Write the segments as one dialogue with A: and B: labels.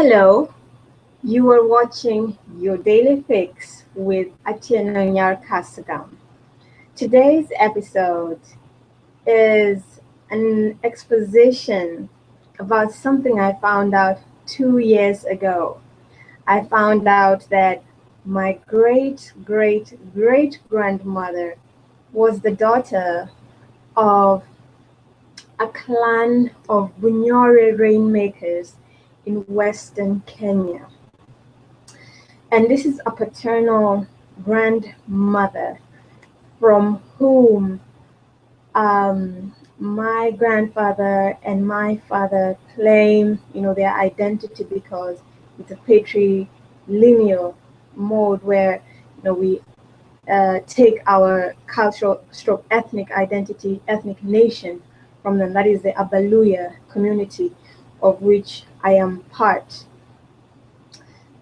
A: Hello, you are watching your daily fix with Atieno Nyar Kasagam. Today's episode is an exposition about something I found out 2 years ago. I found out that my great great great grandmother was the daughter of a clan of Bunyore rainmakers in western Kenya. And this is a paternal grandmother from whom my grandfather and my father claim, their identity because it's a patrilineal mode where, we take our cultural stroke ethnic identity, ethnic nation from them. That is the Abaluya community of which I am part.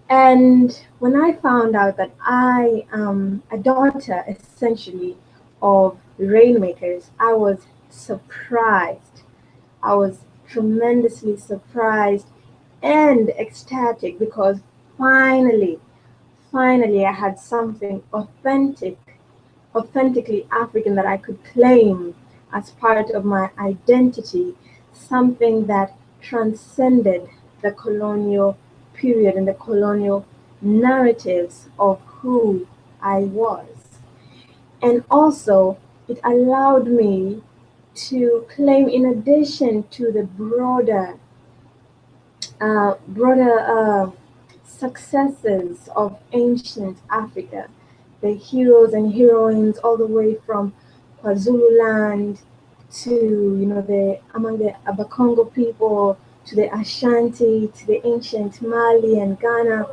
A: And when I found out that I am a daughter, essentially, of rainmakers, I was surprised. I was tremendously surprised and ecstatic because finally, I had something authentically African that I could claim as part of my identity, something that transcended the colonial period and the colonial narratives of who I was. And also, it allowed me to claim, in addition to the broader successes of ancient Africa, the heroes and heroines all the way from kwaZululand to the among the Abakongo people to the Ashanti to the ancient Mali and Ghana.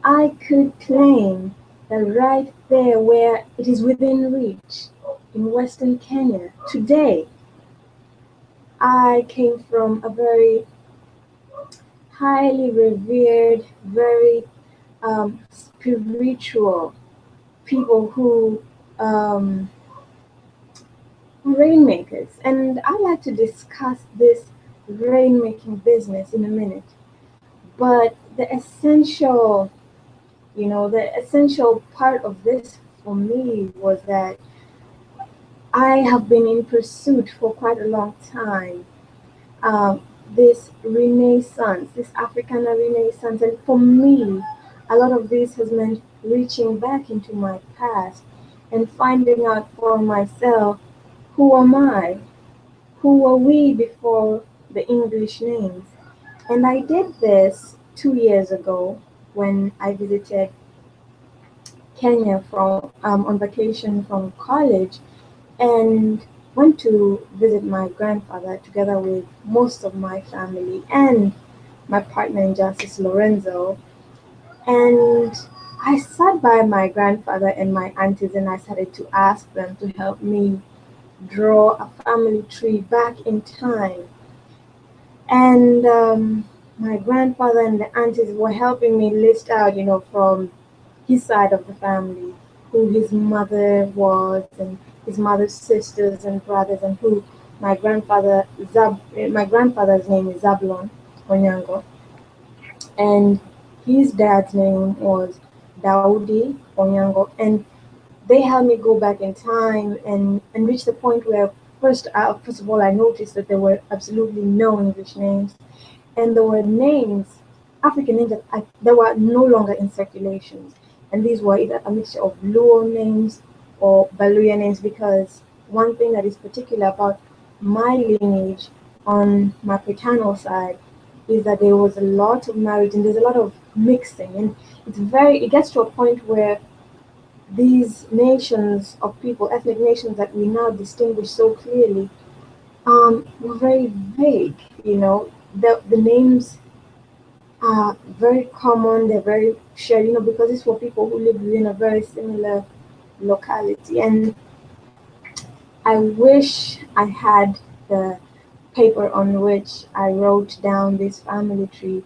A: I could claim that right there where it is within reach in Western Kenya today, I came from a very highly revered, very spiritual people who rainmakers. And I'd like to discuss this rainmaking business in a minute. But the essential part of this for me was that I have been in pursuit for quite a long time. This renaissance, this Africana renaissance, and for me, a lot of this has meant reaching back into my past and finding out for myself, who am I? Who were we before the English names? And I did this 2 years ago when I visited Kenya from on vacation from college and went to visit my grandfather together with most of my family and my partner in justice, Lorenzo. And I sat by my grandfather and my aunties and I started to ask them to help me draw a family tree back in time. And my grandfather and the aunties were helping me list out, from his side of the family, who his mother was, and his mother's sisters and brothers, and who my grandfather's name is Zablon Onyango, and his dad's name was Daudi Onyango, and they helped me go back in time and reach the point where first of all I noticed that there were absolutely no English names, and there were names, African names that were no longer in circulations. And these were either a mixture of Luo names or Baluya names, because one thing that is particular about my lineage on my paternal side is that there was a lot of marriage and there's a lot of mixing, and it gets to a point where these nations of people, ethnic nations that we now distinguish so clearly, were very vague. The names are very common, they're very shared, because it's for people who live within a very similar locality. And I wish I had the paper on which I wrote down this family tree,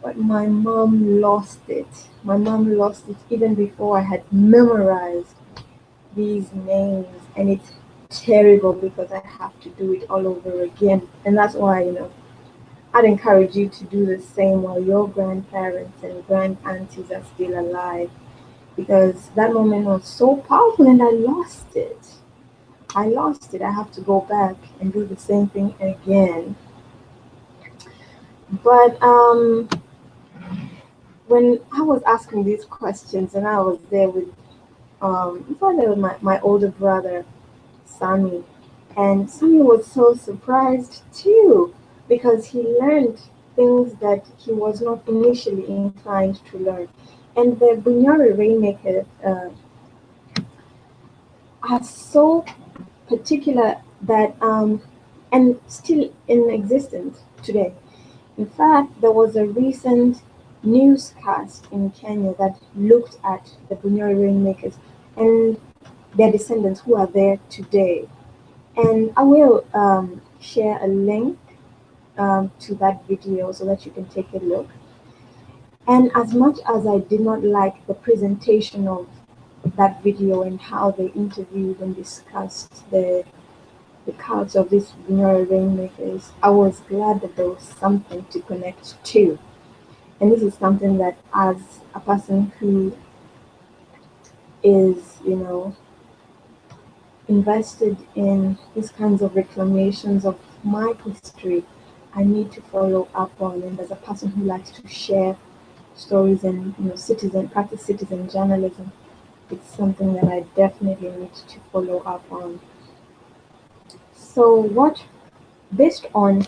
A: but my mom lost it. My mom lost it even before I had memorized these names, and it's terrible because I have to do it all over again. And that's why, I'd encourage you to do the same while your grandparents and grand aunties are still alive, because that moment was so powerful and I lost it. I lost it. I have to go back and do the same thing again. But when I was asking these questions and I was there with I thought there was my older brother, Sammy. And Sammy was so surprised too because he learned things that he was not initially inclined to learn. And the Bunyore rainmakers are so particular that and still in existence today. In fact, there was a recent newscast in Kenya that looked at the Bunyore rainmakers and their descendants who are there today. And I will share a link to that video so that you can take a look. And as much as I did not like the presentation of that video and how they interviewed and discussed the culture of these Bunyore rainmakers, I was glad that there was something to connect to. And this is something that, as a person who is, invested in these kinds of reclamations of my history, I need to follow up on. And as a person who likes to share stories and practice citizen journalism, it's something that I definitely need to follow up on. So based on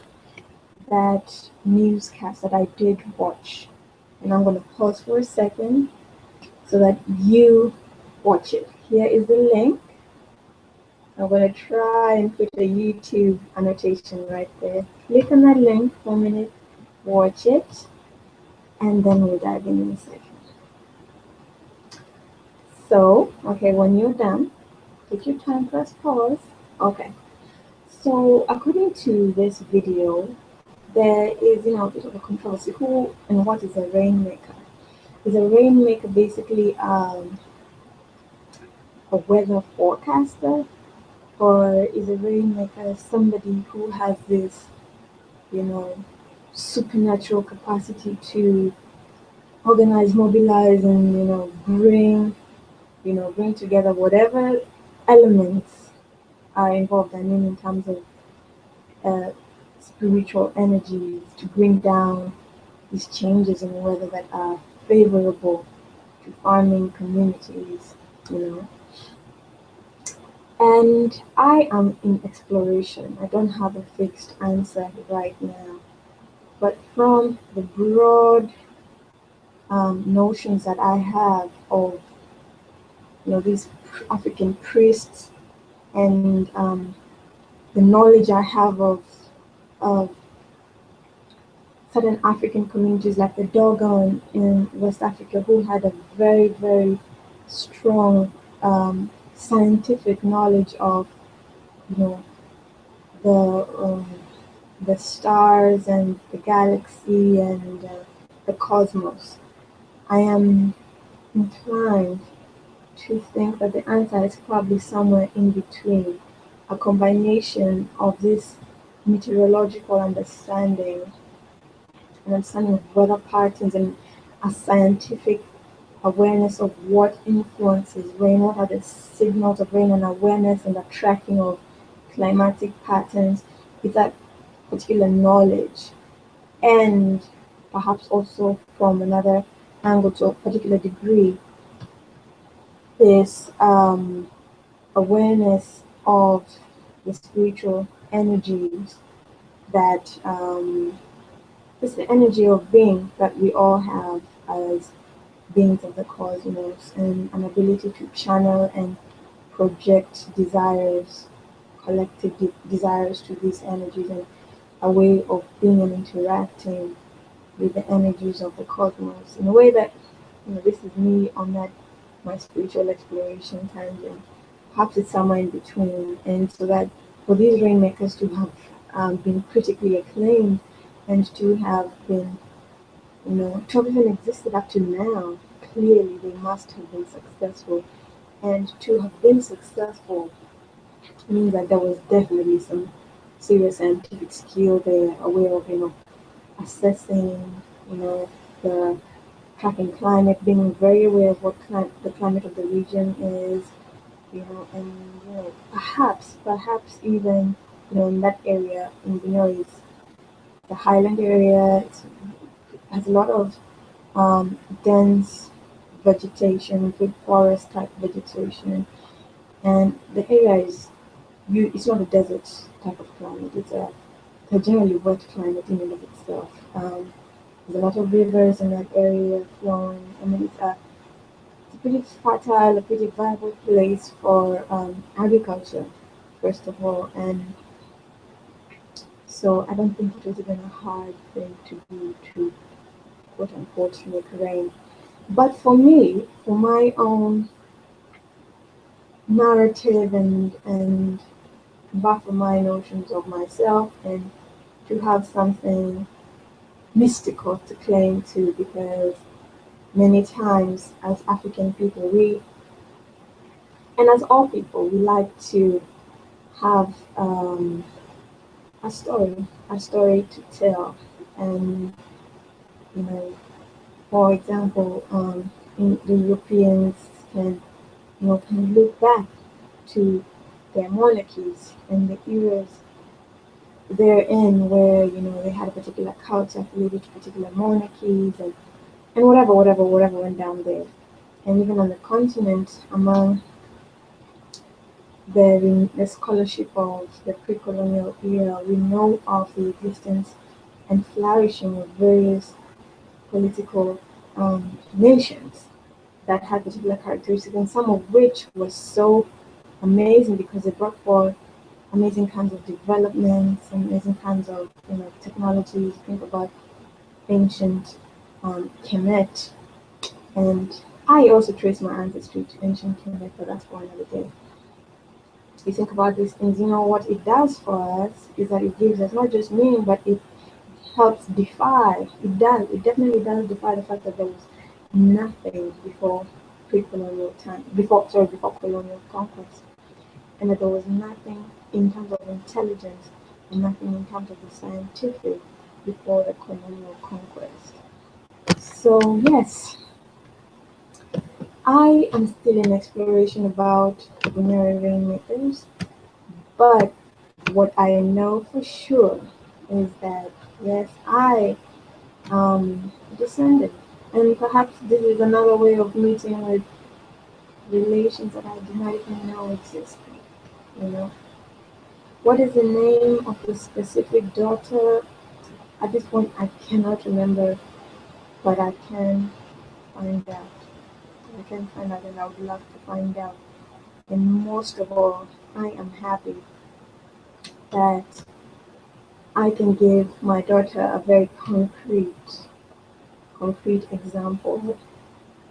A: that newscast that I did watch, and I'm going to pause for a second so that you watch it. Here is the link. I'm going to try and put a YouTube annotation right there. Click on that link for a minute, watch it, and then we'll dive in a second. So, okay, when you're done, take your time, press pause. Okay, so according to this video, there is, a bit of a controversy. Who and what is a rainmaker? Is a rainmaker basically a weather forecaster, or is a rainmaker somebody who has this, supernatural capacity to organize, mobilize, and bring together whatever elements are involved? I mean, in terms of uh, spiritual energies to bring down these changes in weather that are favorable to farming communities, you know. And I am in exploration. I don't have a fixed answer right now. But from the broad notions that I have of, these African priests and the knowledge I have of certain African communities like the Dogon in West Africa, who had a very, very strong scientific knowledge of, you know, the the stars and the galaxy and the cosmos. I am inclined to think that the answer is probably somewhere in between, a combination of this meteorological understanding of weather patterns and a scientific awareness of what influences rain, what are the signals of rain, and awareness and the tracking of climatic patterns with that particular knowledge. And perhaps also from another angle to a particular degree, this awareness of the spiritual energies that it's the energy of being that we all have as beings of the cosmos, and an ability to channel and project desires, collective desires to these energies, and a way of being and interacting with the energies of the cosmos in a way that, this is me on that my spiritual exploration tangent. Perhaps it's somewhere in between, and so that for these rainmakers to have been critically acclaimed and to have been, to have even existed up to now, clearly they must have been successful. And to have been successful means that there was definitely some serious scientific skill there, a way of, assessing, the tracking climate, being very aware of what the climate of the region is, and perhaps even, in that area in Bunyore, the highland area. Has a lot of dense vegetation, good forest type vegetation, and the area it's not a desert type of climate. It's a generally wet climate in and of itself. There's a lot of rivers in that area flowing. I mean, it's a pretty fertile, a pretty viable place for agriculture, first of all, and so I don't think it was even a hard thing to do to quote unquote make rain. But for me, for my own narrative and buffer my notions of myself and to have something mystical to claim to, because many times as African people, and as all people, we like to have a story to tell. And, you know, for example, the Europeans can, can look back to their monarchies and the eras they're in where, they had a particular culture affiliated to particular monarchies and whatever went down there. And even on the continent, among the scholarship of the pre-colonial era, we know of the existence and flourishing of various political nations that had particular characteristics, and some of which were so amazing because they brought forth amazing kinds of developments, amazing kinds of technologies. Think about ancient Kemet, and I also trace my ancestry to ancient Kemet, but that's for another day. You think about these things, what it does for us is that it gives us not just meaning, but it helps defy. It definitely does defy the fact that there was nothing before pre-colonial time, before colonial conquest, and that there was nothing in terms of intelligence and nothing in terms of the scientific before the colonial conquest. So yes, I am still in exploration about Bunyore rainmakers, but what I know for sure is that yes, I descended, and perhaps this is another way of meeting with relations that I did not even know existed. You know, what is the name of the specific daughter? At this point, I cannot remember, but I can find out. I can find out, and I would love to find out. And most of all, I am happy that I can give my daughter a very concrete example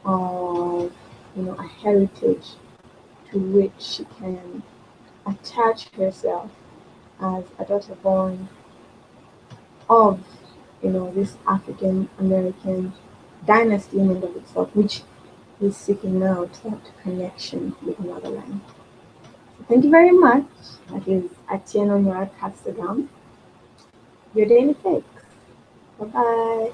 A: of a heritage to which she can attach herself as a daughter born of this African American dynasty in and of itself, which is seeking out that connection with motherland. So thank you very much. That is Atieno Nyar Kasagam, your daily fix. Bye bye.